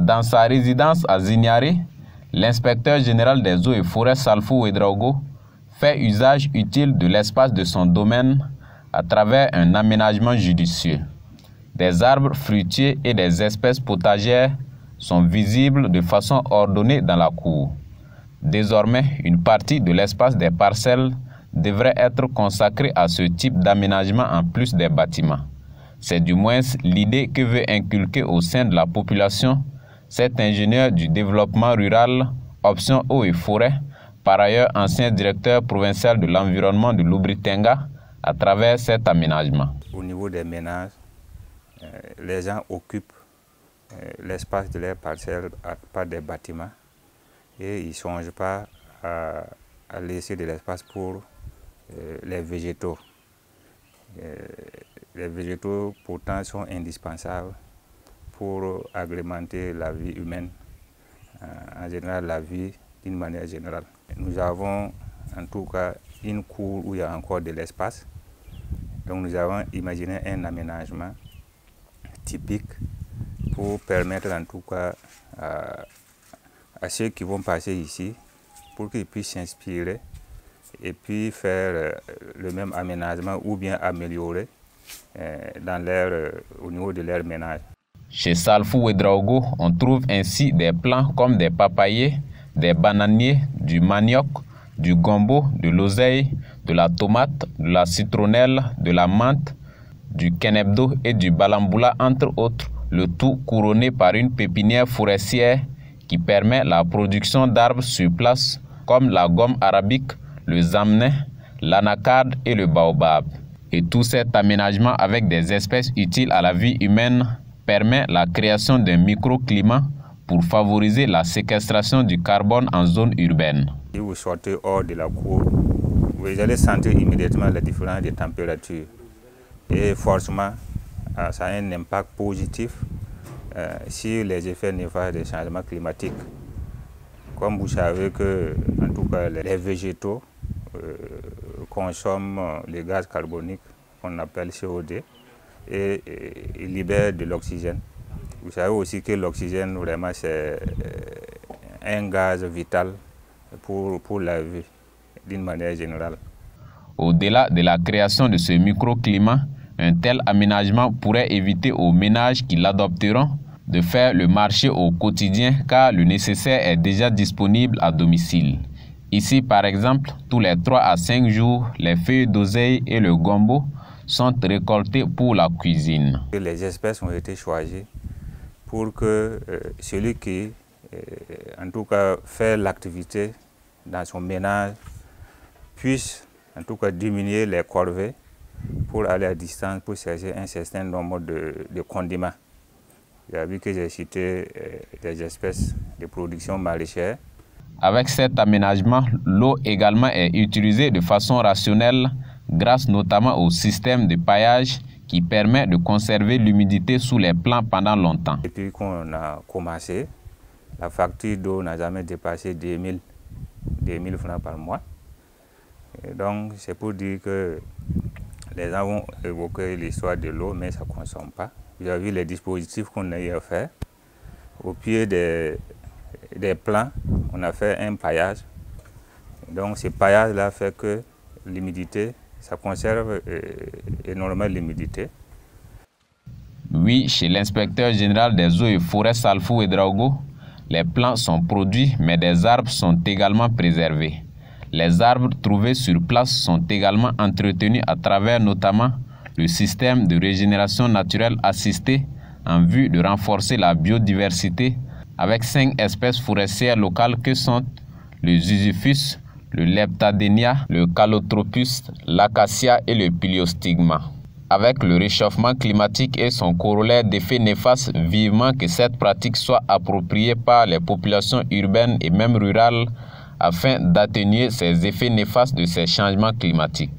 Dans sa résidence à Zignaré, l'inspecteur général des eaux et forêts Salfou Ouedraogo fait usage utile de l'espace de son domaine à travers un aménagement judicieux. Des arbres fruitiers et des espèces potagères sont visibles de façon ordonnée dans la cour. Désormais, une partie de l'espace des parcelles devrait être consacrée à ce type d'aménagement en plus des bâtiments. C'est du moins l'idée que veut inculquer au sein de la population cet ingénieur du développement rural, option eau et forêt, par ailleurs ancien directeur provincial de l'environnement de l'Oubri-Tenga, à travers cet aménagement. Au niveau des ménages, les gens occupent l'espace de leurs parcelles par des bâtiments et ils ne songent pas à laisser de l'espace pour les végétaux. Les végétaux pourtant sont indispensables pour agrémenter la vie humaine, en général la vie d'une manière générale. Nous avons en tout cas une cour où il y a encore de l'espace. Donc nous avons imaginé un aménagement typique pour permettre en tout cas à ceux qui vont passer ici, pour qu'ils puissent s'inspirer et puis faire le même aménagement ou bien améliorer au niveau de leur ménage. Chez Salfou Ouedraogo, on trouve ainsi des plants comme des papayers, des bananiers, du manioc, du gombo, de l'oseille, de la tomate, de la citronnelle, de la menthe, du kenebdo et du balamboula, entre autres, le tout couronné par une pépinière forestière qui permet la production d'arbres sur place comme la gomme arabique, le zamné, l'anacarde et le baobab. Et tout cet aménagement avec des espèces utiles à la vie humaine permet la création d'un microclimat pour favoriser la séquestration du carbone en zone urbaine. Si vous sortez hors de la cour, vous allez sentir immédiatement la différence des températures. Et forcément, ça a un impact positif sur les effets néfastes des changements climatiques. Comme vous savez que, en tout cas, les végétaux consomment les gaz carboniques qu'on appelle CO2 et libèrent de l'oxygène. Vous savez aussi que l'oxygène, vraiment, c'est un gaz vital pour la vie, d'une manière générale. Au-delà de la création de ce microclimat, un tel aménagement pourrait éviter aux ménages qui l'adopteront de faire le marché au quotidien car le nécessaire est déjà disponible à domicile. Ici, par exemple, tous les 3 à 5 jours, les feuilles d'oseille et le gombo sont récoltées pour la cuisine. Les espèces ont été choisies pour que celui qui, en tout cas, fait l'activité dans son ménage puisse, en tout cas, diminuer les corvées pour aller à distance, pour chercher un certain nombre de condiments. Vous avez vu que j'ai cité des espèces de production maraîchère. Avec cet aménagement, l'eau également est utilisée de façon rationnelle grâce notamment au système de paillage qui permet de conserver l'humidité sous les plants pendant longtemps. Depuis qu'on a commencé, la facture d'eau n'a jamais dépassé 2000 francs par mois. Et donc c'est pour dire que les gens vont évoquer l'histoire de l'eau, mais ça ne consomme pas. Vous avez vu les dispositifs qu'on a eu à faire. Au pied des plants, on a fait un paillage. Donc ce paillage-là fait que l'humidité, ça conserve énormément l'humidité. Oui, chez l'inspecteur général des eaux et forêts Salfou Ouedraogo, les plants sont produits, mais des arbres sont également préservés. Les arbres trouvés sur place sont également entretenus à travers notamment le système de régénération naturelle assistée en vue de renforcer la biodiversité avec 5 espèces forestières locales que sont le Ziziphus, le Leptadenia, le Calotropus, l'acacia et le Piliostigma. Avec le réchauffement climatique et son corollaire d'effets néfastes, vivement que cette pratique soit appropriée par les populations urbaines et même rurales afin d'atténuer ces effets néfastes de ces changements climatiques.